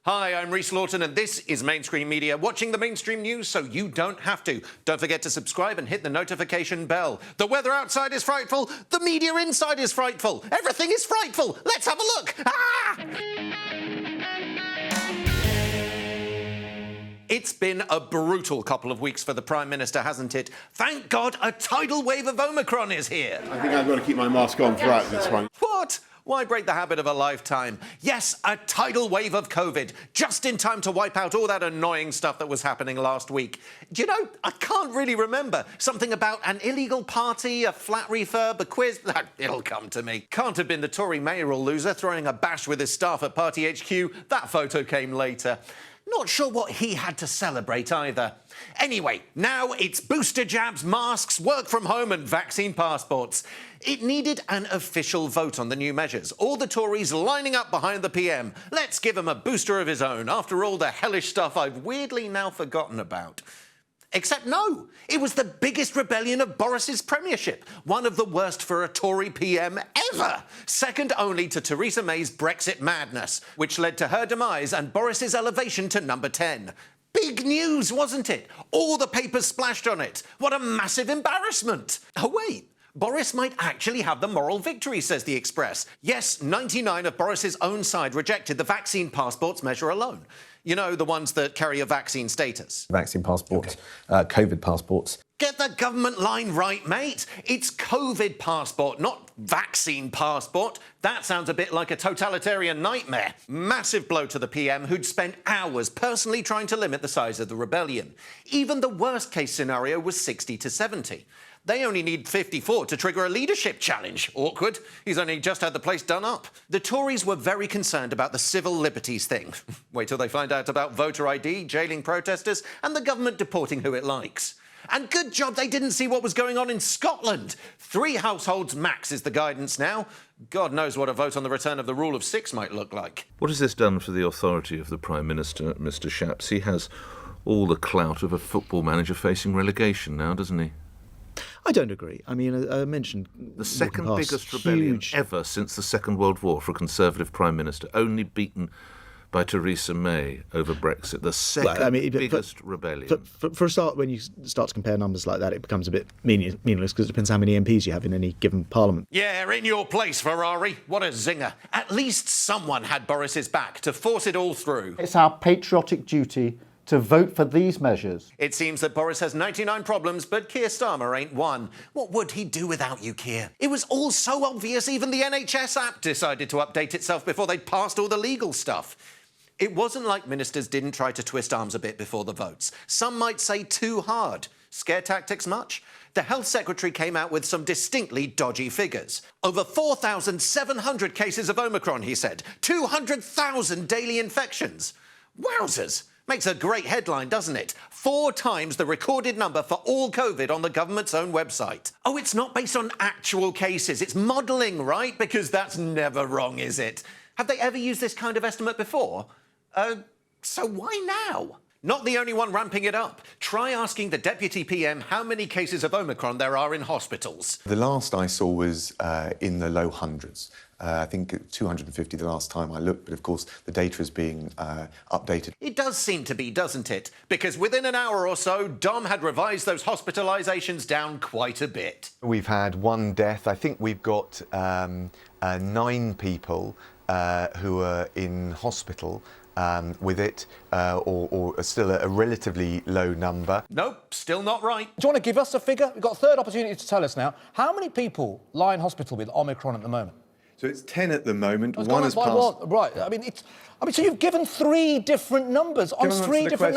Hi, I'm Rhys Lawton, and this is MainScream Media, watching the mainstream news so you don't have to. Don't forget to subscribe and hit the notification bell. The weather outside is frightful. The media inside is frightful. Everything is frightful. Let's have a look. Ah! It's been a brutal couple of weeks for the Prime Minister, hasn't it? Thank God a tidal wave of Omicron is here. I think I've got to keep my mask on throughout this one. What? Why break the habit of a lifetime? Yes, a tidal wave of COVID, just in time to wipe out all that annoying stuff that was happening last week. Do you know, I can't really remember. Something about an illegal party, a flat refurb, a quiz. It'll come to me. Can't have been the Tory mayoral loser throwing a bash with his staff at Party HQ. That photo came later. Not sure what he had to celebrate either. Anyway, now it's booster jabs, masks, work from home and vaccine passports. It needed an official vote on the new measures. All the Tories lining up behind the PM. Let's give him a booster of his own, after all the hellish stuff I've weirdly now forgotten about. Except no, it was the biggest rebellion of Boris's premiership. One of the worst for a Tory PM ever. Second only to Theresa May's Brexit madness, which led to her demise and Boris's elevation to number 10. Big news, wasn't it? All the papers splashed on it. What a massive embarrassment. Oh, wait. Boris might actually have the moral victory, says the Express. Yes, 99 of Boris's own side rejected the vaccine passports measure alone. You know, the ones that carry a vaccine status. Vaccine passports, COVID passports. Get the government line right, mate. It's COVID passport, not vaccine passport. That sounds a bit like a totalitarian nightmare. Massive blow to the PM, who'd spent hours personally trying to limit the size of the rebellion. Even the worst-case scenario was 60 to 70. They only need 54 to trigger a leadership challenge. Awkward. He's only just had the place done up. The Tories were very concerned about the civil liberties thing. Wait till they find out about voter ID, jailing protesters, and the government deporting who it likes. And good job they didn't see what was going on in Scotland. 3 households max is the guidance now. God knows what a vote on the return of the rule of 6 might look like. What has this done for the authority of the Prime Minister, Mr. Shapps? He has all the clout of a football manager facing relegation now, doesn't he? I don't agree. I mean, I mentioned the second biggest rebellion ever since the Second World War for a Conservative Prime Minister, only beaten by Theresa May over Brexit. The second biggest rebellion. For a start, when you start to compare numbers like that, it becomes a bit meaningless because it depends how many MPs you have in any given parliament. Yeah, in your place, Ferrari. What a zinger. At least someone had Boris's back to force it all through. It's our patriotic duty to vote for these measures. It seems that Boris has 99 problems, but Keir Starmer ain't one. What would he do without you, Keir? It was all so obvious, even the NHS app decided to update itself before they'd passed all the legal stuff. It wasn't like ministers didn't try to twist arms a bit before the votes. Some might say too hard. Scare tactics much? The Health Secretary came out with some distinctly dodgy figures. Over 4,700 cases of Omicron, he said. 200,000 daily infections. Wowzers. Makes a great headline, doesn't it? 4 times the recorded number for all COVID on the government's own website. Oh, it's not based on actual cases. It's modelling, right? Because that's never wrong, is it? Have they ever used this kind of estimate before? So why now? Not the only one ramping it up. Try asking the Deputy PM how many cases of Omicron there are in hospitals. The last I saw was in the low hundreds. I think 250 the last time I looked, but of course the data is being updated. It does seem to be, doesn't it? Because within an hour or so, Dom had revised those hospitalisations down quite a bit. We've had 1 death. I think we've got 9 people who are in hospital with it, or still a relatively low number. Nope, still not right. Do you want to give us a figure? We've got a third opportunity to tell us now. How many people lie in hospital with Omicron at the moment? So it's 10 at the moment. That's One has passed. Right. I mean, so you've given 3 different numbers on 3 different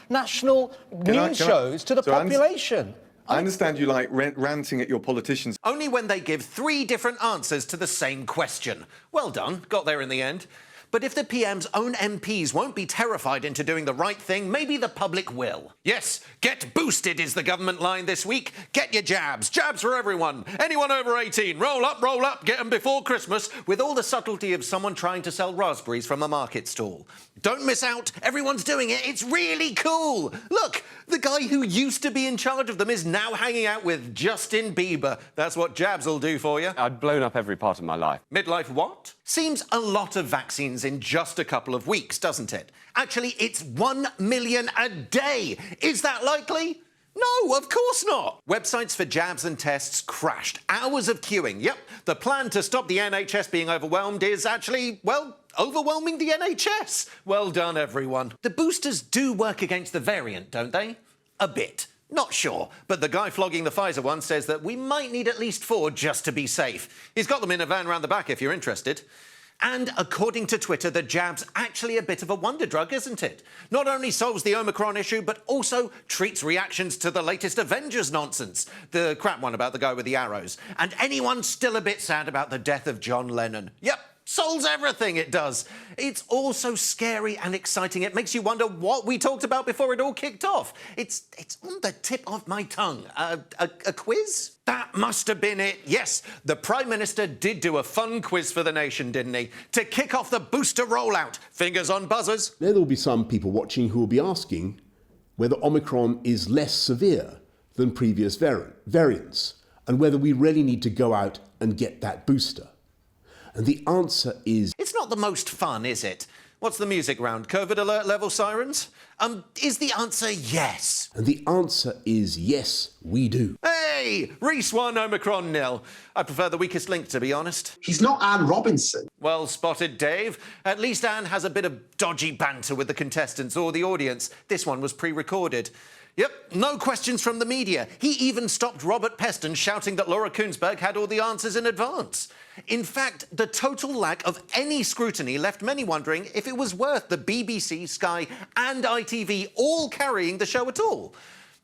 national news shows to the population. I understand you like ranting at your politicians. Only when they give 3 different answers to the same question. Well done, got there in the end. But if the PM's own MPs won't be terrified into doing the right thing, maybe the public will. Yes, get boosted is the government line this week. Get your jabs. Jabs for everyone. Anyone over 18. Roll up, get them before Christmas, with all the subtlety of someone trying to sell raspberries from a market stall. Don't miss out. Everyone's doing it. It's really cool. Look, the guy who used to be in charge of them is now hanging out with Justin Bieber. That's what jabs will do for you. I'd blown up every part of my life. Midlife what? Seems a lot of vaccines doses in just a couple of weeks, doesn't it? Actually, it's 1 million a day. Is that likely? No, of course not. Websites for jabs and tests crashed. Hours of queuing. Yep, the plan to stop the NHS being overwhelmed is actually, well, overwhelming the NHS. Well done, everyone. The boosters do work against the variant, don't they? A bit. Not sure, but the guy flogging the Pfizer one says that we might need at least 4 just to be safe. He's got them in a van round the back if you're interested. And according to Twitter, the jab's actually a bit of a wonder drug, isn't it? Not only solves the Omicron issue, but also treats reactions to the latest Avengers nonsense. The crap one about the guy with the arrows. And anyone still a bit sad about the death of John Lennon. Yep. Solves everything, it does. It's all so scary and exciting. It makes you wonder what we talked about before it all kicked off. It's on the tip of my tongue. A quiz? That must have been it. Yes, the Prime Minister did do a fun quiz for the nation, didn't he? To kick off the booster rollout. Fingers on buzzers. There will be some people watching who will be asking whether Omicron is less severe than previous variants and whether we really need to go out and get that booster. And the answer is... It's not the most fun, is it? What's the music round? COVID alert level sirens? Is the answer yes? And the answer is yes, we do. Hey! Reese 1, Omicron 0. I prefer the weakest link, to be honest. He's not Anne Robinson. Well spotted, Dave. At least Anne has a bit of dodgy banter with the contestants or the audience. This one was pre-recorded. Yep, no questions from the media. He even stopped Robert Peston shouting that Laura Kuenssberg had all the answers in advance. In fact, the total lack of any scrutiny left many wondering if it was worth the BBC, Sky and ITV all carrying the show at all.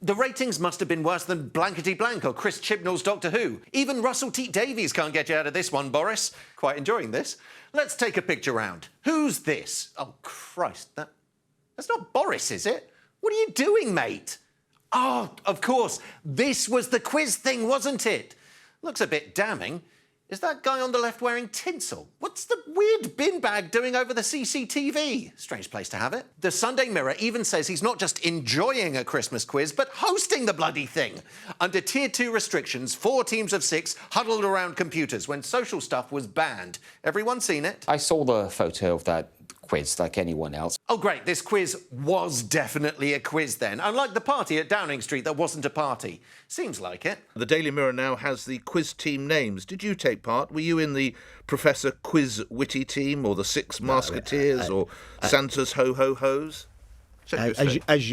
The ratings must have been worse than Blankety Blank or Chris Chibnall's Doctor Who. Even Russell T Davies can't get you out of this one, Boris. Quite enjoying this. Let's take a picture round. Who's this? Oh, Christ, that's not Boris, is it? What are you doing, mate? Oh, of course. This was the quiz thing, wasn't it? Looks a bit damning. Is that guy on the left wearing tinsel? What's the weird bin bag doing over the CCTV? Strange place to have it. The Sunday Mirror even says he's not just enjoying a Christmas quiz, but hosting the bloody thing. Under Tier 2 restrictions, 4 teams of 6 huddled around computers when social stuff was banned. Everyone seen it? I saw the photo of that quiz like anyone else. Oh, great. This quiz was definitely a quiz then. Unlike the party at Downing Street that wasn't a party. Seems like it. The Daily Mirror now has the quiz team names. Did you take part? Were you in the Professor Quiz Witty team or the Six Musketeers or Santa's Ho-Ho-Hos? As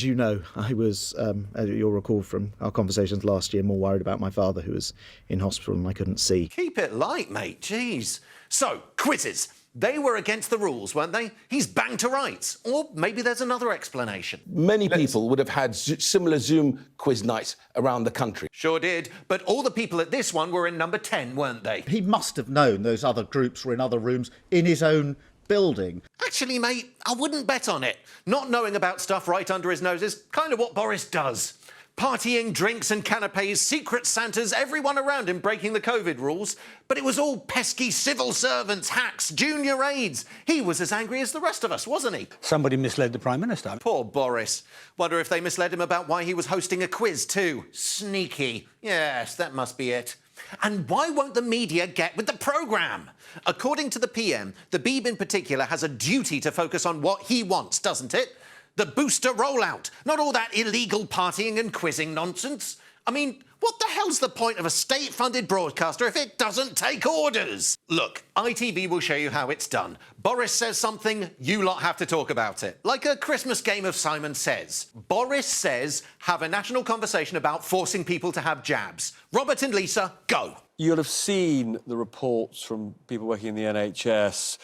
you know, I was, as you'll recall from our conversations last year, more worried about my father who was in hospital and I couldn't see. Keep it light, mate. Jeez. So, quizzes. They were against the rules, weren't they? He's banged to rights. Or maybe there's another explanation. Many people would have had similar Zoom quiz nights around the country. Sure did. But all the people at this one were in number 10, weren't they? He must have known those other groups were in other rooms in his own building. Actually, mate, I wouldn't bet on it. Not knowing about stuff right under his nose is kind of what Boris does. Partying, drinks and canapes, secret Santas, everyone around him breaking the COVID rules. But it was all pesky civil servants, hacks, junior aides. He was as angry as the rest of us, wasn't he? Somebody misled the Prime Minister. Poor Boris. Wonder if they misled him about why he was hosting a quiz too. Sneaky. Yes, that must be it. And why won't the media get with the programme? According to the PM, the Beeb in particular has a duty to focus on what he wants, doesn't it? The booster rollout, not all that illegal partying and quizzing nonsense. I mean, what the hell's the point of a state-funded broadcaster if it doesn't take orders? Look, ITV will show you how it's done. Boris says something, you lot have to talk about it. Like a Christmas game of Simon Says. Boris says, have a national conversation about forcing people to have jabs. Robert and Lisa, go. You'll have seen the reports from people working in the NHS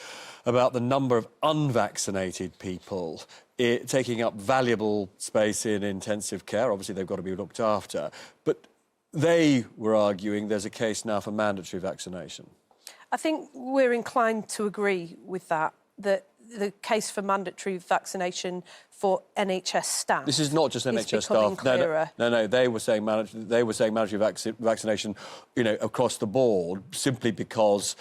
about the number of unvaccinated people taking up valuable space in intensive care. Obviously, they've got to be looked after. But they were arguing there's a case now for mandatory vaccination. I think we're inclined to agree with that the case for mandatory vaccination for NHS staff. This is not just NHS staff. No. They were saying mandatory vaccination, across the board, simply because,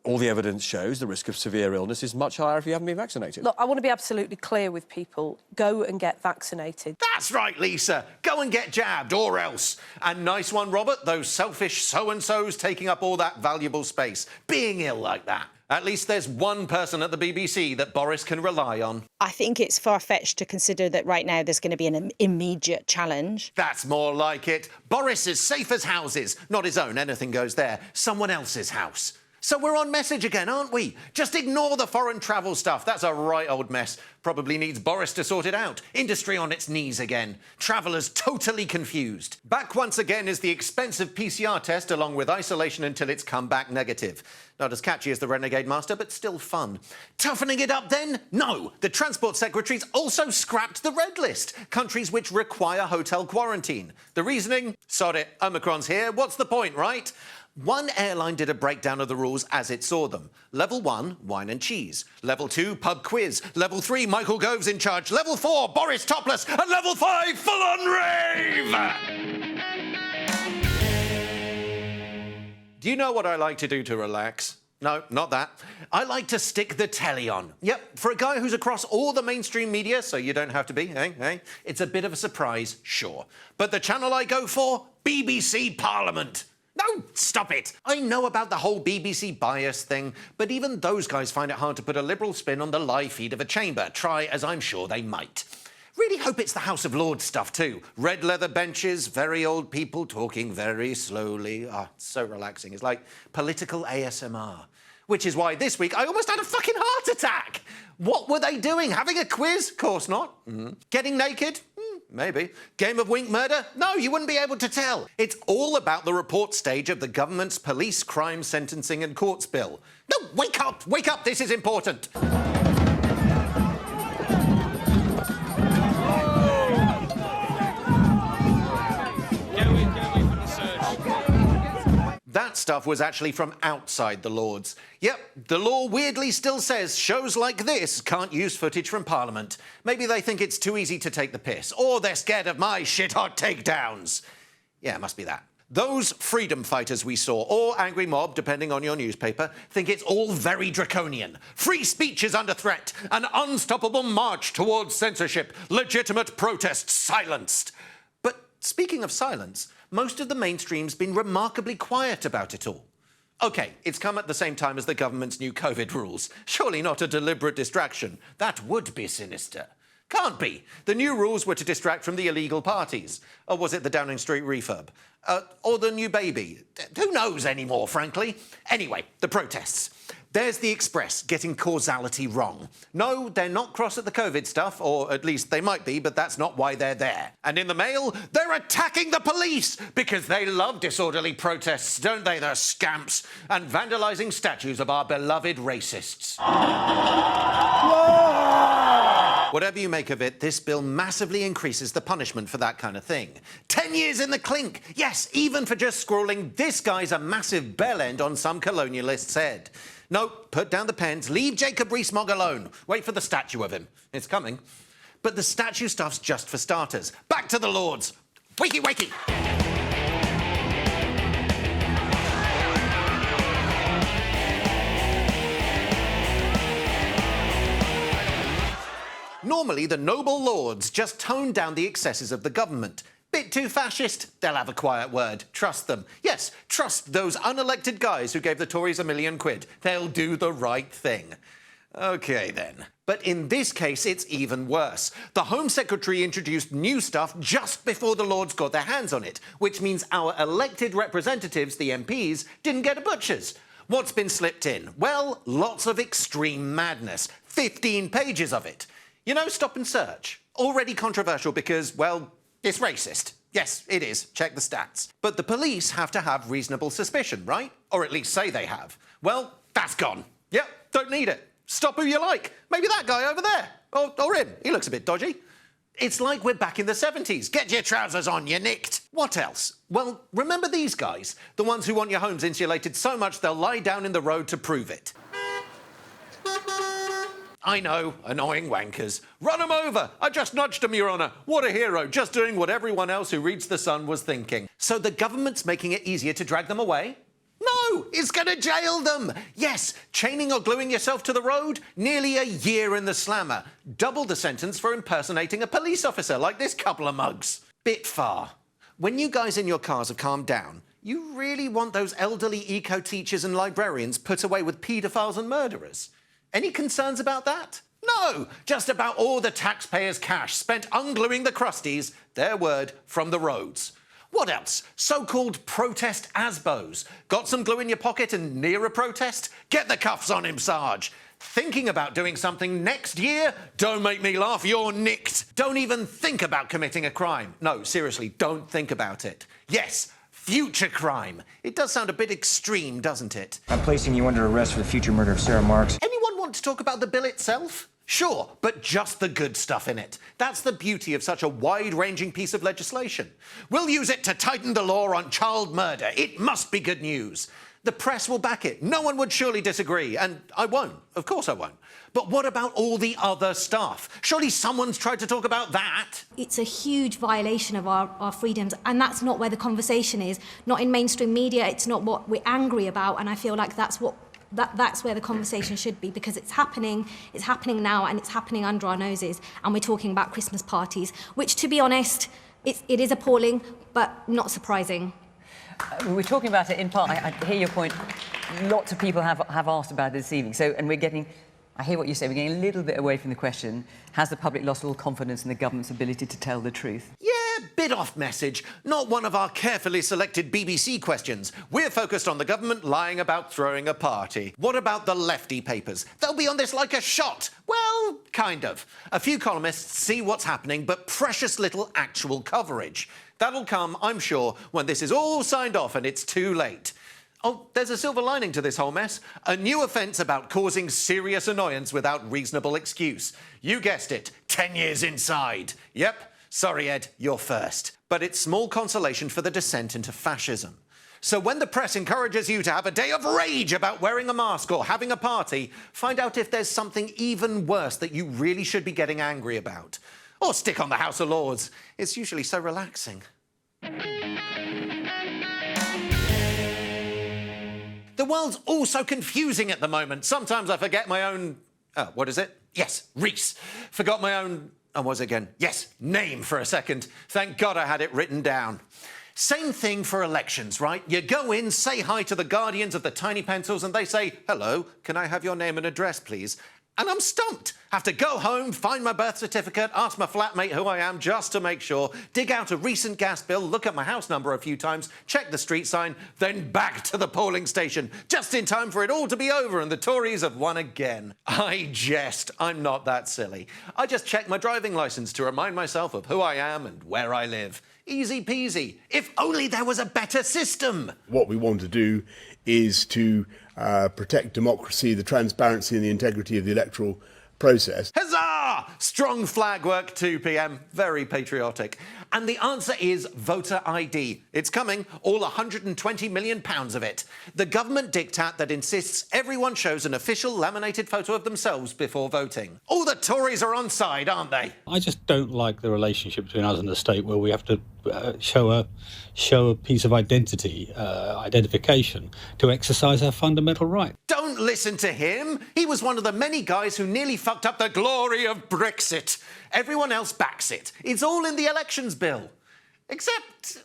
all the evidence shows the risk of severe illness is much higher if you haven't been vaccinated. Look, I want to be absolutely clear with people. Go and get vaccinated. That's right, Lisa. Go and get jabbed, or else. And nice one, Robert, those selfish so-and-sos taking up all that valuable space. Being ill like that. At least there's one person at the BBC that Boris can rely on. I think it's far-fetched to consider that right now there's going to be an immediate challenge. That's more like it. Boris is safe as houses. Not his own, anything goes there. Someone else's house. So we're on message again, aren't we? Just ignore the foreign travel stuff. That's a right old mess. Probably needs Boris to sort it out. Industry on its knees again. Travellers totally confused. Back once again is the expensive PCR test along with isolation until it's come back negative. Not as catchy as the Renegade Master, but still fun. Toughening it up then? No. The Transport Secretary's also scrapped the red list. Countries which require hotel quarantine. The reasoning? Sod it. Omicron's here. What's the point, right? One airline did a breakdown of the rules as it saw them. Level 1, wine and cheese. Level 2, pub quiz. Level 3, Michael Gove's in charge. Level 4, Boris topless. And Level 5, full-on rave! Do you know what I like to do to relax? No, not that. I like to stick the telly on. Yep, for a guy who's across all the mainstream media, so you don't have to be, hey? It's a bit of a surprise, sure. But the channel I go for? BBC Parliament. No, stop it. I know about the whole BBC bias thing, but even those guys find it hard to put a liberal spin on the live feed of a chamber. Try as I'm sure they might. Really hope it's the House of Lords stuff too. Red leather benches, very old people talking very slowly. Ah, so relaxing. It's like political ASMR. Which is why this week I almost had a fucking heart attack. What were they doing? Having a quiz? Course not. Getting naked? Maybe. Game of Wink Murder? No, you wouldn't be able to tell. It's all about the report stage of the government's police crime sentencing and courts bill. No, wake up, this is important. That stuff was actually from outside the Lords. Yep, the law weirdly still says shows like this can't use footage from Parliament. Maybe they think it's too easy to take the piss, or they're scared of my shit-hot takedowns. Yeah, it must be that. Those freedom fighters we saw, or angry mob, depending on your newspaper, think it's all very draconian. Free speech is under threat, an unstoppable march towards censorship, legitimate protests silenced. But speaking of silence, most of the mainstream's been remarkably quiet about it all. OK, it's come at the same time as the government's new COVID rules. Surely not a deliberate distraction. That would be sinister. Can't be. The new rules were to distract from the illegal parties. Or was it the Downing Street refurb? Or the new baby? Who knows anymore, frankly? Anyway, the protests. There's the Express getting causality wrong. No, they're not cross at the COVID stuff, or at least they might be, but that's not why they're there. And in the Mail, they're attacking the police because they love disorderly protests, don't they, the scamps? And vandalising statues of our beloved racists. Whatever you make of it, this bill massively increases the punishment for that kind of thing. 10 years in the clink! Yes, even for just scrawling, "This guy's a massive bell end" on some colonialist's head. No, put down the pens, leave Jacob Rees-Mogg alone. Wait for the statue of him. It's coming. But the statue stuff's just for starters. Back to the Lords. Wakey, wakey! Normally, the noble Lords just tone down the excesses of the government. Bit too fascist? They'll have a quiet word. Trust them. Yes, trust those unelected guys who gave the Tories £1 million. They'll do the right thing. OK, then. But in this case, it's even worse. The Home Secretary introduced new stuff just before the Lords got their hands on it, which means our elected representatives, the MPs, didn't get a butcher's. What's been slipped in? Well, lots of extreme madness. 15 pages of it. You know, stop and search. Already controversial because, well, it's racist. Yes, it is. Check the stats. But the police have to have reasonable suspicion, right? Or at least say they have. Well, that's gone. Yep, don't need it. Stop who you like. Maybe that guy over there. Or him. He looks a bit dodgy. It's like we're back in the 70s. Get your trousers on, you nicked. What else? Well, remember these guys? The ones who want your homes insulated so much they'll lie down in the road to prove it. I know, annoying wankers. Run them over! I just nudged him, Your Honour. What a hero, just doing what everyone else who reads The Sun was thinking. So the government's making it easier to drag them away? No, it's going to jail them. Yes, chaining or gluing yourself to the road, nearly a year in the slammer. Double the sentence for impersonating a police officer like this couple of mugs. Bit far. When you guys in your cars have calmed down, you really want those elderly eco-teachers and librarians put away with paedophiles and murderers? Any concerns about that? No, just about all the taxpayers' cash spent ungluing the crusties, their word, from the roads. What else? So-called protest ASBOs. Got some glue in your pocket and near a protest? Get the cuffs on him, Sarge. Thinking about doing something next year? Don't make me laugh, you're nicked. Don't even think about committing a crime. No, seriously, don't think about it. Yes, future crime. It does sound a bit extreme, doesn't it? I'm placing you under arrest for the future murder of Sarah Marks. Anyone want to talk about the bill itself? Sure, but just the good stuff in it. That's the beauty of such a wide-ranging piece of legislation. We'll use it to tighten the law on child murder. It must be good news. The press will back it. No one would surely disagree, and I won't. Of course I won't. But what about all the other stuff? Surely someone's tried to talk about that. It's a huge violation of our freedoms, and that's not where the conversation is. Not in mainstream media, it's not what we're angry about, and I feel like that's where the conversation should be, because it's happening now, and it's happening under our noses, and we're talking about Christmas parties, which, to be honest, it is appalling, but not surprising. We're talking about it in part. I hear your point. Lots of people have asked about it this evening. So, and we're getting, I hear what you say, we're getting a little bit away from the question. Has the public lost all confidence in the government's ability to tell the truth? Yeah, bit off message. Not one of our carefully selected BBC questions. We're focused on the government lying about throwing a party. What about the lefty papers? They'll be on this like a shot. Well, kind of. A few columnists see what's happening, but precious little actual coverage. That'll come, I'm sure, when this is all signed off and it's too late. Oh, there's a silver lining to this whole mess. A new offence about causing serious annoyance without reasonable excuse. You guessed it, 10 years inside. Yep, sorry, Ed, you're first. But it's small consolation for the descent into fascism. So when the press encourages you to have a day of rage about wearing a mask or having a party, find out if there's something even worse that you really should be getting angry about. Or stick on the House of Lords. It's usually so relaxing. The world's all so confusing at the moment. Sometimes I forget my own... what is it? Yes, Reese. Forgot my own... what was it again? Yes, name for a second. Thank God I had it written down. Same thing for elections, right? You go in, say hi to the guardians of the tiny pencils, and they say, hello, can I have your name and address, please? And I'm stumped. Have to go home, find my birth certificate, ask my flatmate who I am just to make sure, dig out a recent gas bill, look at my house number a few times, check the street sign, then back to the polling station, just in time for it all to be over and the Tories have won again. I jest. I'm not that silly. I just check my driving licence to remind myself of who I am and where I live. Easy peasy. If only there was a better system. What we want to do is to protect democracy, the transparency and the integrity of the electoral process. Huzzah! Strong flag work, 2 p.m. Very patriotic. And the answer is voter ID. It's coming, all £120 million of it. The government diktat that insists everyone shows an official laminated photo of themselves before voting. All the Tories are on side, aren't they? I just don't like the relationship between us and the state where we have to show a piece of identification to exercise our fundamental right. Don't listen to him. He was one of the many guys who nearly fucked up the glory of Brexit. Everyone else backs it. It's all in the elections bill. Except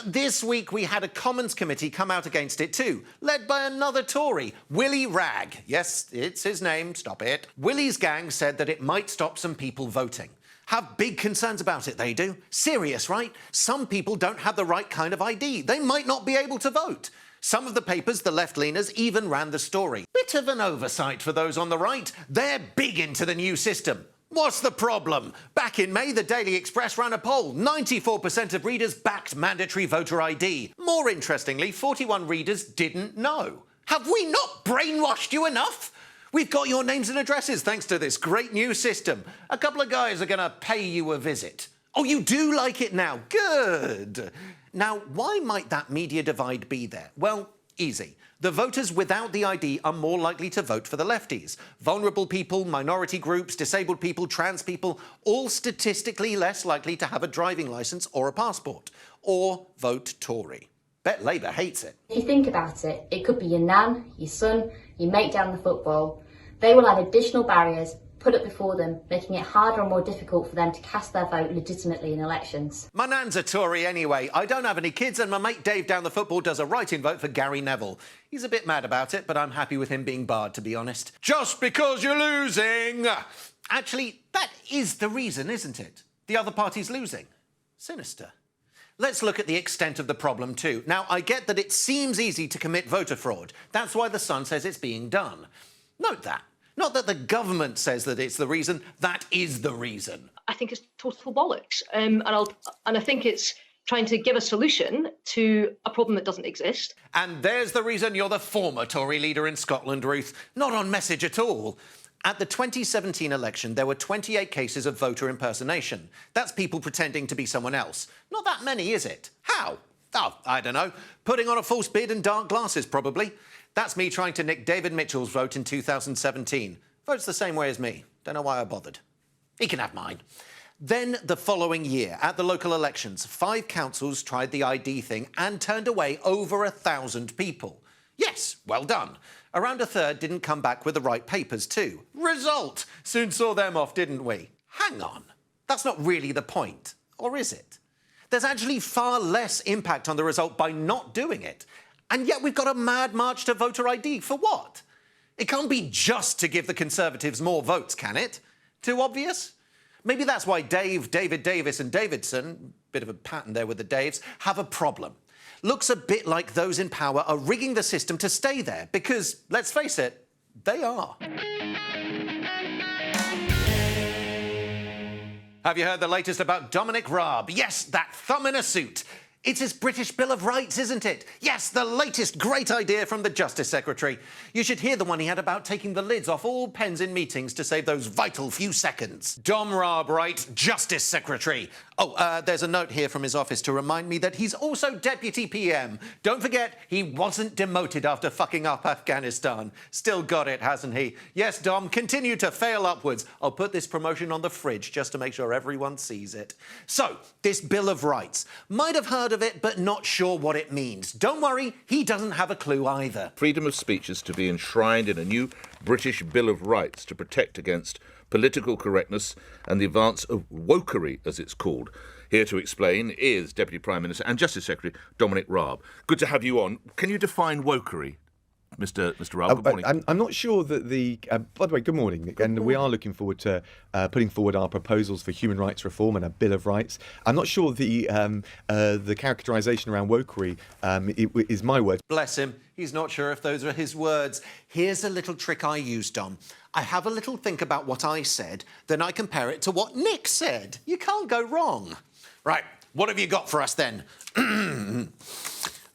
this week we had a Commons committee come out against it too, led by another Tory, Willie Ragg. Yes, it's his name, stop it. Willie's gang said that it might stop some people voting. Have big concerns about it, they do. Serious, right? Some people don't have the right kind of ID. They might not be able to vote. Some of the papers, the left-leaners, even ran the story. Bit of an oversight for those on the right. They're big into the new system. What's the problem? Back in May, the Daily Express ran a poll. 94% of readers backed mandatory voter ID. More interestingly, 41 readers didn't know. Have we not brainwashed you enough? We've got your names and addresses thanks to this great new system. A couple of guys are going to pay you a visit. Oh, you do like it now? Good. Now, why might that media divide be there? Well, easy. The voters without the ID are more likely to vote for the lefties. Vulnerable people, minority groups, disabled people, trans people, all statistically less likely to have a driving licence or a passport. Or vote Tory. Bet Labour hates it. If you think about it, it could be your nan, your son, your mate down the football. They will have additional barriers put up before them, making it harder and more difficult for them to cast their vote legitimately in elections. My nan's a Tory anyway. I don't have any kids, and my mate Dave down the football does a write-in vote for Gary Neville. He's a bit mad about it, but I'm happy with him being barred, to be honest. Just because you're losing! Actually, that is the reason, isn't it? The other party's losing. Sinister. Let's look at the extent of the problem too. Now, I get that it seems easy to commit voter fraud. That's why The Sun says it's being done. Note that. Not that the government says that it's the reason, that is the reason. I think it's total bollocks. And I think it's trying to give a solution to a problem that doesn't exist. And there's the reason you're the former Tory leader in Scotland, Ruth. Not on message at all. At the 2017 election, there were 28 cases of voter impersonation. That's people pretending to be someone else. Not that many, is it? How? Oh, I don't know. Putting on a false beard and dark glasses, probably. That's me trying to nick David Mitchell's vote in 2017. Votes the same way as me. Don't know why I bothered. He can have mine. Then, the following year, at the local elections, 5 councils tried the ID thing and turned away over 1,000 people. Yes, well done. Around a third didn't come back with the right papers too. Result! Soon saw them off, didn't we? Hang on. That's not really the point. Or is it? There's actually far less impact on the result by not doing it. And yet we've got a mad march to voter ID. For what? It can't be just to give the Conservatives more votes, can it? Too obvious? Maybe that's why Dave, David Davis and Davidson, bit of a pattern there with the Daves, have a problem. Looks a bit like those in power are rigging the system to stay there, because, let's face it, they are. Have you heard the latest about Dominic Raab? Yes, that thumb in a suit. It's his British Bill of Rights, isn't it? Yes, the latest great idea from the Justice Secretary. You should hear the one he had about taking the lids off all pens in meetings to save those vital few seconds. Dom Raab, right? Justice Secretary. Oh, there's a note here from his office to remind me that he's also Deputy PM. Don't forget, he wasn't demoted after fucking up Afghanistan. Still got it, hasn't he? Yes, Dom, continue to fail upwards. I'll put this promotion on the fridge just to make sure everyone sees it. So, this Bill of Rights. Might have heard of it, but not sure what it means. Don't worry, he doesn't have a clue either. Freedom of speech is to be enshrined in a new British Bill of Rights to protect against political correctness and the advance of wokery, as it's called. Here to explain is Deputy Prime Minister and Justice Secretary Dominic Raab. Good to have you on. Can you define wokery? Mr. Raab, good morning. I'm not sure that the... by the way, good morning. And we are looking forward to putting forward our proposals for human rights reform and a Bill of Rights. I'm not sure the characterisation around wokery is my word. Bless him. He's not sure if those are his words. Here's a little trick I use, Dom. I have a little think about what I said, then I compare it to what Nick said. You can't go wrong. Right, what have you got for us then?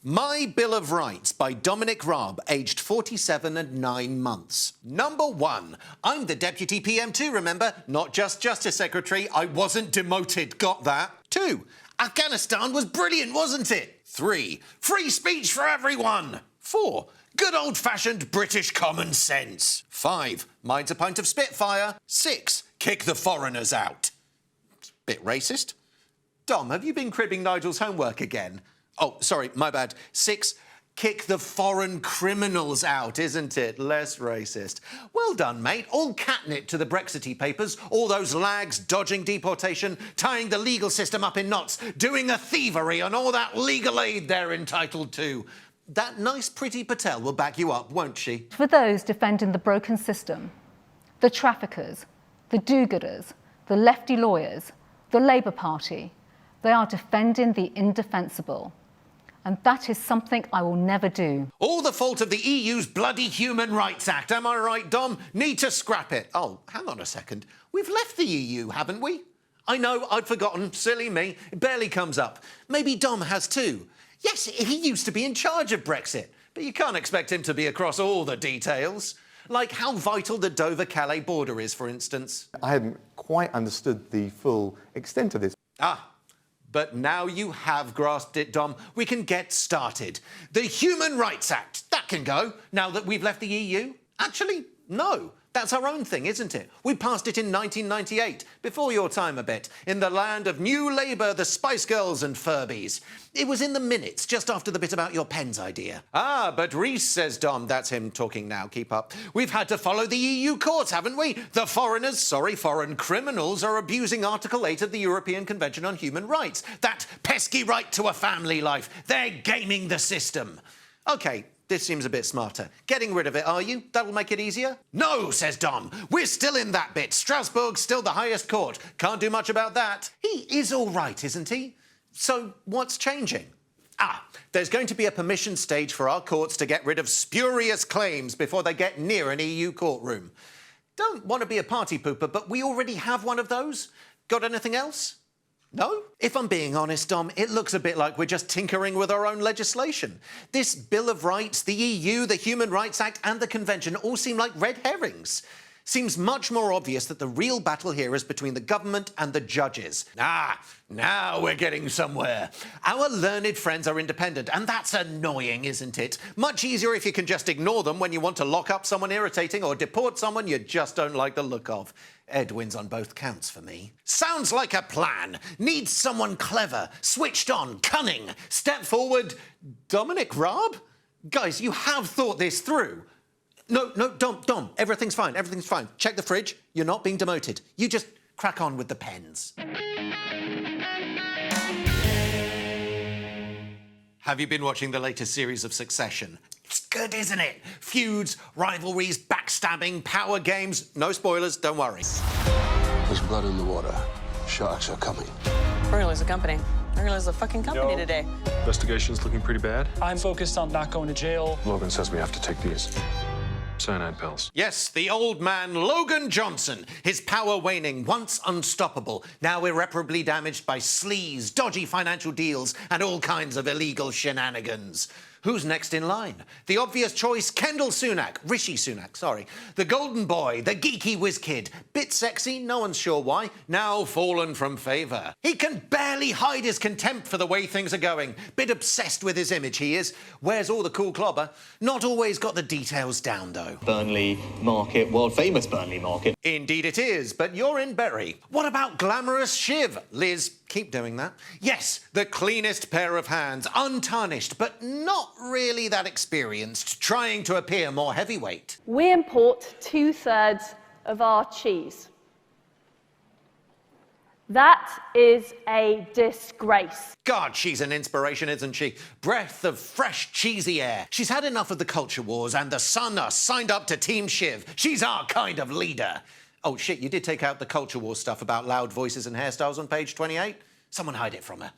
My Bill of Rights by Dominic Raab, aged 47 and 9 months. Number 1, I'm the Deputy PM too, remember? Not just Justice Secretary. I wasn't demoted, got that? 2, Afghanistan was brilliant, wasn't it? 3, free speech for everyone. 4, good old-fashioned British common sense. 5, mine's a pint of Spitfire. 6, kick the foreigners out. Bit racist. Dom, have you been cribbing Nigel's homework again? Oh, sorry, my bad. 6, kick the foreign criminals out, isn't it? Less racist. Well done, mate. All catnip to the Brexity papers. All those lags dodging deportation, tying the legal system up in knots, doing a thievery and all that legal aid they're entitled to. That nice Priti Patel will back you up, won't she? For those defending the broken system, the traffickers, the do-gooders, the lefty lawyers, the Labour Party, they are defending the indefensible. And that is something I will never do. All the fault of the EU's bloody Human Rights Act, am I right, Dom? Need to scrap it. Oh, hang on a second. We've left the EU, haven't we? I know, I'd forgotten. Silly me. It barely comes up. Maybe Dom has too. Yes, he used to be in charge of Brexit, but you can't expect him to be across all the details. Like how vital the Dover-Calais border is, for instance. I hadn't quite understood the full extent of this. Ah. But now you have grasped it, Dom. We can get started. The Human Rights Act, that can go, now that we've left the EU. Actually, no. That's our own thing, isn't it? We passed it in 1998, before your time a bit, in the land of New Labour, the Spice Girls and Furbies. It was in the minutes, just after the bit about your pens idea. Ah, but Reece, says Dom, that's him talking now, keep up. We've had to follow the EU courts, haven't we? The foreign criminals are abusing Article 8 of the European Convention on Human Rights. That pesky right to a family life. They're gaming the system. OK, this seems a bit smarter. Getting rid of it, are you? That'll make it easier? No, says Dom. We're still in that bit. Strasbourg's still the highest court. Can't do much about that. He is all right, isn't he? So what's changing? Ah, there's going to be a permission stage for our courts to get rid of spurious claims before they get near an EU courtroom. Don't want to be a party pooper, but we already have one of those. Got anything else? No? If I'm being honest, Dom, it looks a bit like we're just tinkering with our own legislation. This Bill of Rights, the EU, the Human Rights Act and the Convention all seem like red herrings. Seems much more obvious that the real battle here is between the government and the judges. Ah, now we're getting somewhere. Our learned friends are independent, and that's annoying, isn't it? Much easier if you can just ignore them when you want to lock up someone irritating or deport someone you just don't like the look of. Ed wins on both counts for me. Sounds like a plan. Needs someone clever, switched on, cunning. Step forward. Dominic Raab? Guys, you have thought this through. No, Dom, everything's fine, everything's fine. Check the fridge, you're not being demoted. You just crack on with the pens. Have you been watching the latest series of Succession? It's good, isn't it? Feuds, rivalries, backstabbing, power games. No spoilers, don't worry. There's blood in the water. Sharks are coming. We're gonna lose the company. We're gonna lose the fucking company today. Investigation's looking pretty bad. I'm focused on not going to jail. Logan says we have to take these cyanide pills. Yes, the old man, Logan Johnson. His power waning, once unstoppable, now irreparably damaged by sleaze, dodgy financial deals, and all kinds of illegal shenanigans. Who's next in line? The obvious choice, Rishi Sunak, sorry. The golden boy, the geeky whiz kid. Bit sexy, no one's sure why. Now fallen from favour. He can barely hide his contempt for the way things are going. Bit obsessed with his image, he is. Wears all the cool clobber. Not always got the details down, though. Burnley market, world-famous Burnley market. Indeed it is, but you're in Bury. What about glamorous Shiv? Liz, keep doing that. Yes, the cleanest pair of hands, untarnished, but not really that experienced, trying to appear more heavyweight. We import 2/3 of our cheese. That is a disgrace. God, she's an inspiration, isn't she? Breath of fresh, cheesy air. She's had enough of the culture wars, and the Sun are signed up to Team Shiv. She's our kind of leader. Oh, shit, you did take out the culture war stuff about loud voices and hairstyles on page 28? Someone hide it from her.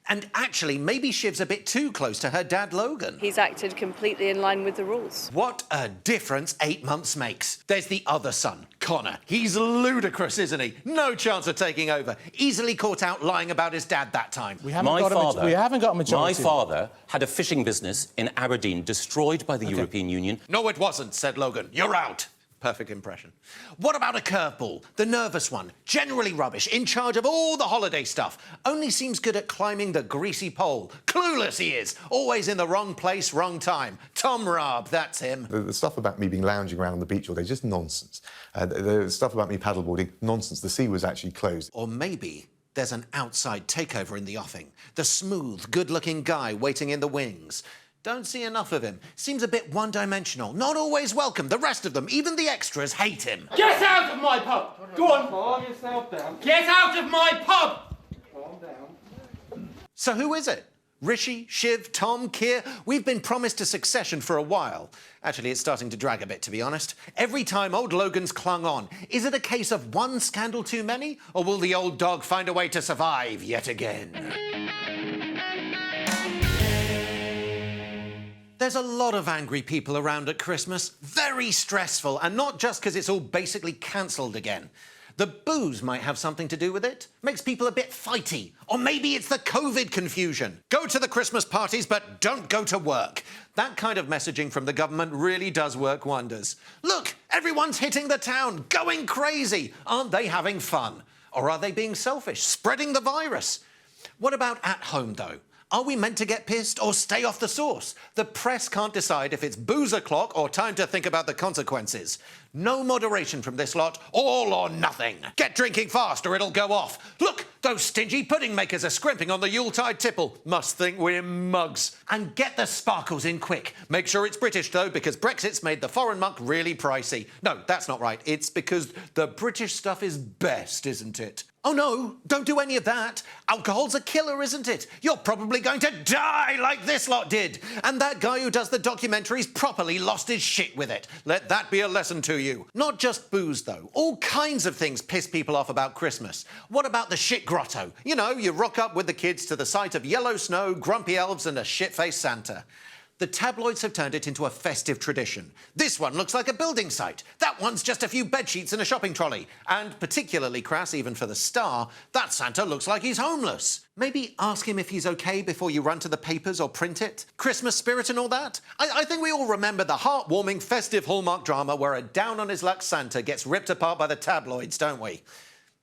And actually, maybe Shiv's a bit too close to her dad, Logan. He's acted completely in line with the rules. What a difference 8 months makes. There's the other son, Connor. He's ludicrous, isn't he? No chance of taking over. Easily caught out lying about his dad that time. We haven't got a majority. My father had a fishing business in Aberdeen destroyed by the European Union. No, it wasn't, said Logan. You're out. Perfect impression. What about a curveball? The nervous one, generally rubbish, in charge of all the holiday stuff. Only seems good at climbing the greasy pole. Clueless he is. Always in the wrong place, wrong time. Tom Raab, that's him. The stuff about me being lounging around on the beach all day, just nonsense. The stuff about me paddleboarding, nonsense. The sea was actually closed. Or maybe there's an outside takeover in the offing. The smooth, good-looking guy waiting in the wings. Don't see enough of him. Seems a bit one-dimensional. Not always welcome. The rest of them, even the extras, hate him. Get out of my pub! Go on! Calm yourself down. Get out of my pub! Calm down. So who is it? Rishi, Shiv, Tom, Keir? We've been promised a succession for a while. Actually, it's starting to drag a bit, to be honest. Every time old Logan's clung on. Is it a case of one scandal too many? Or will the old dog find a way to survive yet again? There's a lot of angry people around at Christmas. Very stressful, and not just because it's all basically cancelled again. The booze might have something to do with it. Makes people a bit fighty. Or maybe it's the COVID confusion. Go to the Christmas parties, but don't go to work. That kind of messaging from the government really does work wonders. Look, everyone's hitting the town, going crazy. Aren't they having fun? Or are they being selfish, spreading the virus? What about at home, though? Are we meant to get pissed or stay off the sauce? The press can't decide if it's booze o'clock or time to think about the consequences. No moderation from this lot, all or nothing. Get drinking fast or it'll go off. Look, those stingy pudding makers are scrimping on the Yuletide tipple. Must think we're mugs. And get the sparkles in quick. Make sure it's British though, because Brexit's made the foreign muck really pricey. No, that's not right. It's because the British stuff is best, isn't it? Oh no, don't do any of that. Alcohol's a killer, isn't it? You're probably going to die like this lot did. And that guy who does the documentaries properly lost his shit with it. Let that be a lesson to you. Not just booze, though. All kinds of things piss people off about Christmas. What about the shit grotto? You know, you rock up with the kids to the sight of yellow snow, grumpy elves and a shit-faced Santa. The tabloids have turned it into a festive tradition. This one looks like a building site. That one's just a few bedsheets and a shopping trolley. And particularly crass, even for the Star, that Santa looks like he's homeless. Maybe ask him if he's okay before you run to the papers or print it. Christmas spirit and all that. I think we all remember the heartwarming festive Hallmark drama where a down-on-his-luck Santa gets ripped apart by the tabloids, don't we?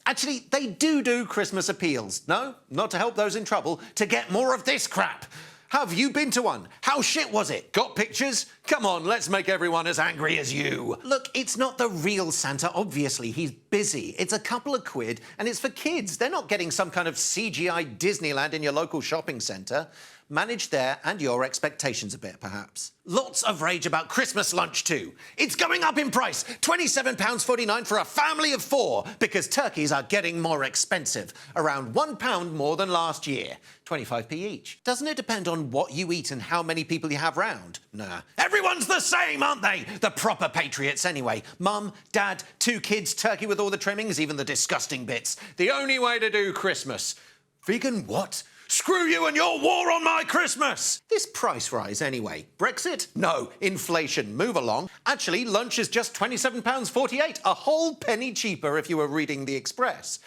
Actually, they do Christmas appeals. No, not to help those in trouble, to get more of this crap. Have you been to one? How shit was it? Got pictures? Come on, let's make everyone as angry as you. Look, it's not the real Santa, obviously. He's busy. It's a couple of quid, and it's for kids. They're not getting some kind of CGI Disneyland in your local shopping centre. Manage their and your expectations a bit, perhaps. Lots of rage about Christmas lunch, too. It's going up in price. £27.49 for a family of 4, because turkeys are getting more expensive. Around £1 more than last year. 25p each. Doesn't it depend on what you eat and how many people you have round? Nah. Everyone's the same, aren't they? The proper patriots, anyway. Mum, Dad, 2 kids, turkey with all the trimmings, even the disgusting bits. The only way to do Christmas. Vegan what? Screw you and your war on my Christmas! This price rise, anyway. Brexit? No. Inflation. Move along. Actually, lunch is just £27.48, a whole penny cheaper if you were reading the Express.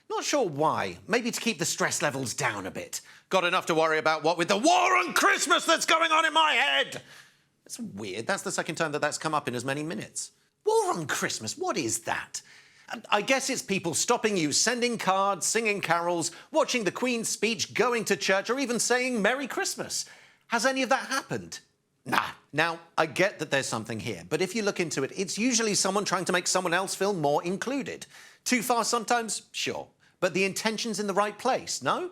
Not sure why. Maybe to keep the stress levels down a bit. Got enough to worry about, what with the war on Christmas that's going on in my head! That's weird. That's the second time that's come up in as many minutes. War on Christmas, what is that? I guess it's people stopping you, sending cards, singing carols, watching the Queen's speech, going to church, or even saying Merry Christmas. Has any of that happened? Nah. Now, I get that there's something here, but if you look into it, it's usually someone trying to make someone else feel more included. Too far sometimes? Sure. But the intention's in the right place, no?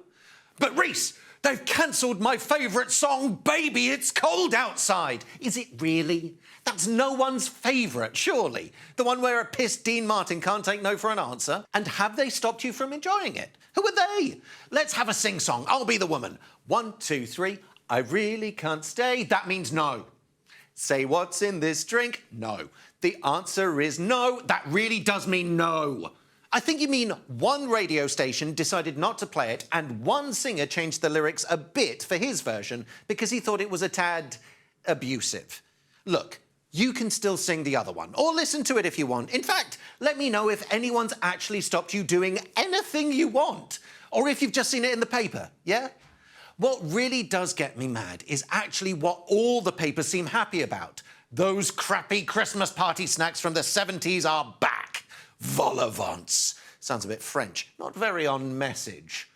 But Reese, they've cancelled my favourite song, Baby, It's Cold Outside. Is it really? That's no one's favourite, surely. The one where a pissed Dean Martin can't take no for an answer. And have they stopped you from enjoying it? Who are they? Let's have a sing-song. I'll be the woman. 1, 2, 3. I really can't stay. That means no. Say what's in this drink? No. The answer is no. That really does mean no. I think you mean one radio station decided not to play it and one singer changed the lyrics a bit for his version because he thought it was a tad abusive. Look, you can still sing the other one, or listen to it if you want. In fact, let me know if anyone's actually stopped you doing anything you want, or if you've just seen it in the paper, yeah? What really does get me mad is actually what all the papers seem happy about. Those crappy Christmas party snacks from the 70s are back. Vol au vents. Sounds a bit French, not very on message.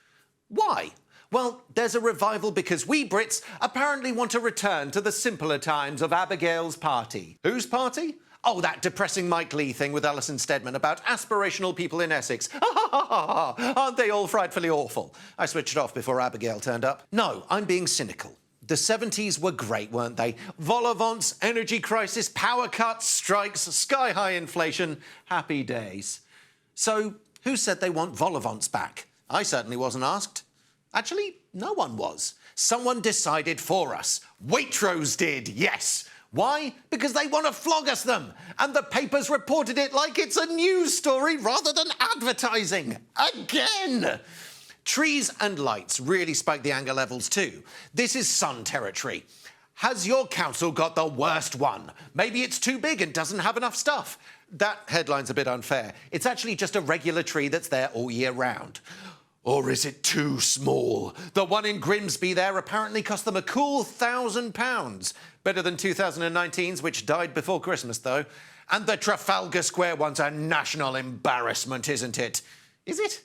Why? Well, there's a revival because we Brits apparently want to return to the simpler times of Abigail's party. Whose party? Oh, that depressing Mike Leigh thing with Alison Steadman about aspirational people in Essex. Aren't they all frightfully awful? I switched it off before Abigail turned up. No, I'm being cynical. The 70s were great, weren't they? Vol au vents, energy crisis, power cuts, strikes, sky-high inflation. Happy days. So, who said they want vol au vents back? I certainly wasn't asked. Actually, no one was. Someone decided for us. Waitrose did, yes. Why? Because they want to flog us them. And the papers reported it like it's a news story rather than advertising. Again! Trees and lights really spike the anger levels too. This is Sun territory. Has your council got the worst one? Maybe it's too big and doesn't have enough stuff. That headline's a bit unfair. It's actually just a regular tree that's there all year round. Or is it too small? The one in Grimsby there apparently cost them a cool £1,000. Better than 2019's, which died before Christmas, though. And the Trafalgar Square one's a national embarrassment, isn't it? Is it?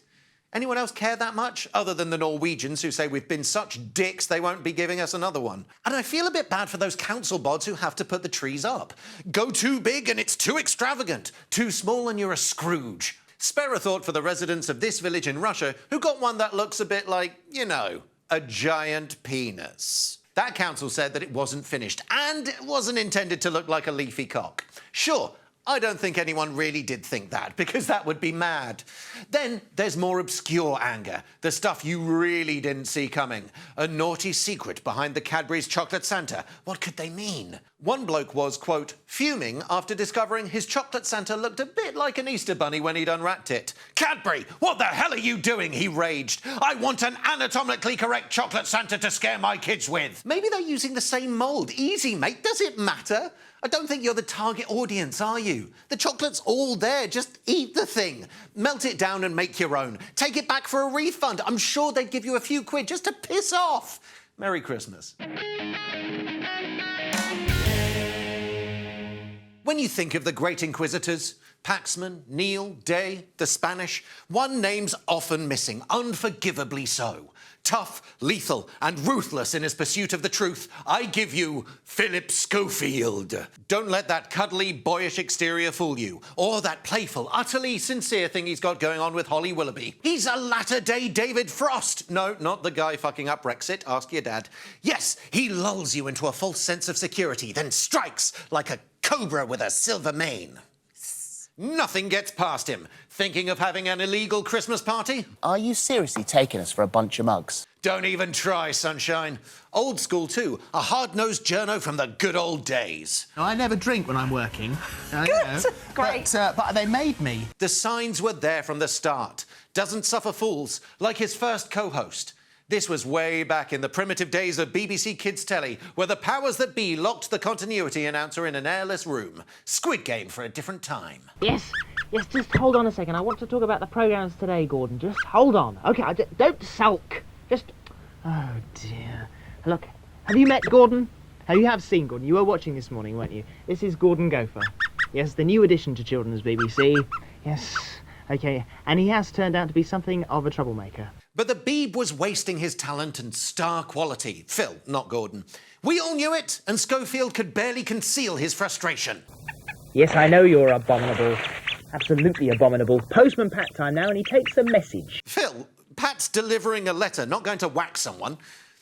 Anyone else care that much? Other than the Norwegians who say we've been such dicks they won't be giving us another one. And I feel a bit bad for those council bods who have to put the trees up. Go too big and it's too extravagant. Too small and you're a Scrooge. Spare a thought for the residents of this village in Russia who got one that looks a bit like, you know, a giant penis. That council said that it wasn't finished and it wasn't intended to look like a leafy cock. Sure, I don't think anyone really did think that, because that would be mad. Then there's more obscure anger, the stuff you really didn't see coming. A naughty secret behind the Cadbury's Chocolate Santa. What could they mean? One bloke was, quote, fuming after discovering his chocolate Santa looked a bit like an Easter bunny when he'd unwrapped it. Cadbury, what the hell are you doing? He raged. I want an anatomically correct chocolate Santa to scare my kids with. Maybe they're using the same mould. Easy, mate. Does it matter? I don't think you're the target audience, are you? The chocolate's all there. Just eat the thing. Melt it down and make your own. Take it back for a refund. I'm sure they'd give you a few quid just to piss off. Merry Christmas. When you think of the great inquisitors, Paxman, Neil, Day, the Spanish, one name's often missing, unforgivably so. Tough, lethal, and ruthless in his pursuit of the truth, I give you Philip Schofield. Don't let that cuddly, boyish exterior fool you, or that playful, utterly sincere thing he's got going on with Holly Willoughby. He's a latter-day David Frost. No, not the guy fucking up Brexit. Ask your dad. Yes, he lulls you into a false sense of security, then strikes like a cobra with a silver mane. Nothing gets past him. Thinking of having an illegal Christmas party? Are you seriously taking us for a bunch of mugs? Don't even try, sunshine. Old school too. A hard-nosed journo from the good old days. No, I never drink when I'm working. Good. Great. But they made me. The signs were there from the start. Doesn't suffer fools, like his first co-host. This was way back in the primitive days of BBC Kids Telly, where the powers that be locked the continuity announcer in an airless room. Squid Game for a different time. Yes, just hold on a second. I want to talk about the programmes today, Gordon. Just hold on. OK, don't sulk. Just... Oh, dear. Look, have you met Gordon? You have seen Gordon. You were watching this morning, weren't you? This is Gordon Gopher. Yes, the new addition to Children's BBC. Yes, OK. And he has turned out to be something of a troublemaker. But the Beeb was wasting his talent and star quality. Phil, not Gordon. We all knew it, and Schofield could barely conceal his frustration. Yes, I know you're abominable. Absolutely abominable. Postman Pat time now, and he takes a message. Phil, Pat's delivering a letter, not going to whack someone.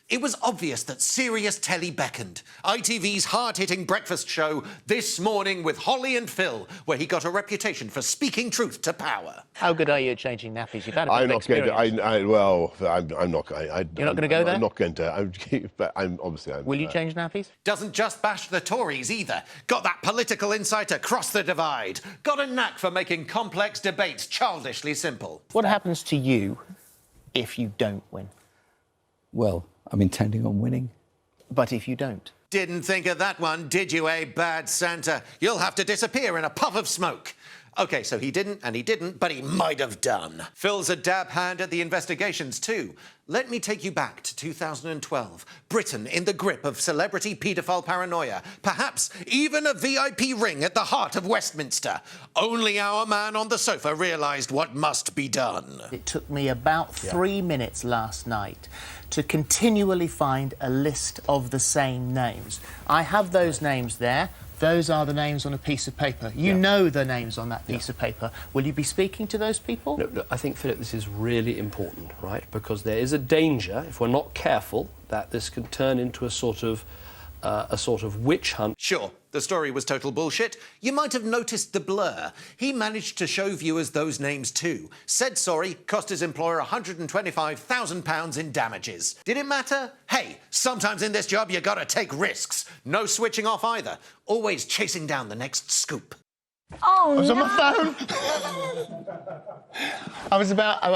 It was obvious that serious telly beckoned. ITV's hard-hitting breakfast show This Morning with Holly and Phil, where he got a reputation for speaking truth to power. How good are you at changing nappies? You've had a bit I'm of not experience. going to. I'm not. You're not going to go there? I'm not going to. But I'm obviously. Will you change nappies? Doesn't just bash the Tories either. Got that political insight across the divide. Got a knack for making complex debates childishly simple. What happens to you if you don't win? Well, I'm intending on winning. But if you don't? Didn't think of that one, did you, bad Santa? You'll have to disappear in a puff of smoke. OK, so he didn't, and he didn't, but he might have done. Phil's a dab hand at the investigations, too. Let me take you back to 2012. Britain in the grip of celebrity paedophile paranoia. Perhaps even a VIP ring at the heart of Westminster. Only our man on the sofa realised what must be done. It took me about 3 minutes last night to continually find a list of the same names. I have those names there. Those are the names on a piece of paper. You know the names on that piece of paper. Will you be speaking to those people? No, I think, Philip, this is really important, right? Because there is a danger, if we're not careful, that this can turn into a sort of witch hunt. Sure, the story was total bullshit. You might have noticed the blur. He managed to show viewers those names too. Said sorry, cost his employer £125,000 in damages. Did it matter? Hey, sometimes in this job you gotta take risks. No switching off either. Always chasing down the next scoop. Oh, I was on my phone.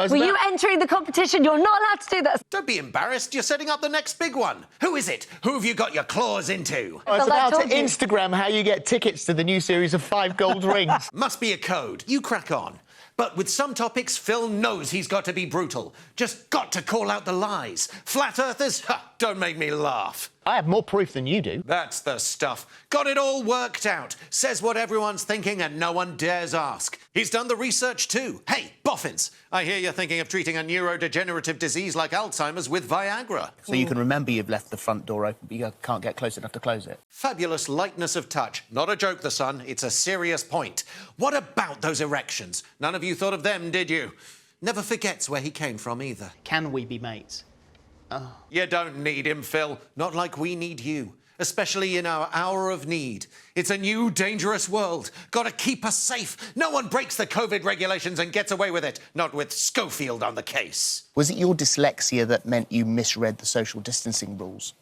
Were you entering the competition? You're not allowed to do that. Don't be embarrassed. You're setting up the next big one. Who is it? Who have you got your claws into? I was about to Instagram how you get tickets to the new series of 5 gold rings. Must be a code. You crack on. But with some topics, Phil knows he's got to be brutal. Just got to call out the lies. Flat earthers? Ha! don't make me laugh. I have more proof than you do. That's the stuff. Got it all worked out. Says what everyone's thinking and no one dares ask. He's done the research too. Hey, boffins, I hear you're thinking of treating a neurodegenerative disease like Alzheimer's with Viagra. So you can remember you've left the front door open, but you can't get close enough to close it. Fabulous lightness of touch. Not a joke, the son. It's a serious point. What about those erections? None of you thought of them, did you? Never forgets where he came from either. Can we be mates? Oh. You don't need him, Phil. Not like we need you. Especially in our hour of need. It's a new, dangerous world. Gotta keep us safe. No one breaks the COVID regulations and gets away with it. Not with Schofield on the case. Was it your dyslexia that meant you misread the social distancing rules?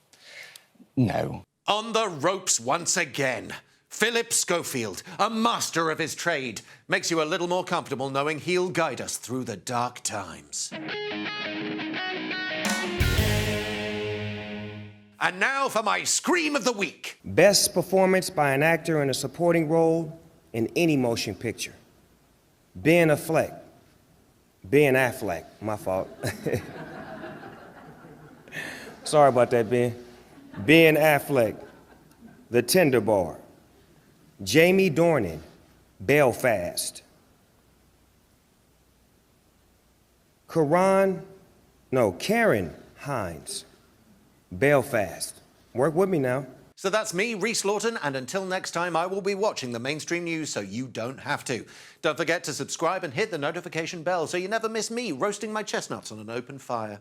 No. On the ropes once again. Philip Schofield, a master of his trade. Makes you a little more comfortable knowing he'll guide us through the dark times. And now for my Scream of the Week. Best performance by an actor in a supporting role in any motion picture. Ben Affleck. Ben Affleck, my fault. Sorry about that, Ben. Ben Affleck, The Tender Bar. Jamie Dornan, Belfast. Karen Hines, Belfast. Work with me now. So that's me, Rhys Lawton, and until next time, I will be watching the mainstream news so you don't have to. Don't forget to subscribe and hit the notification bell so you never miss me roasting my chestnuts on an open fire.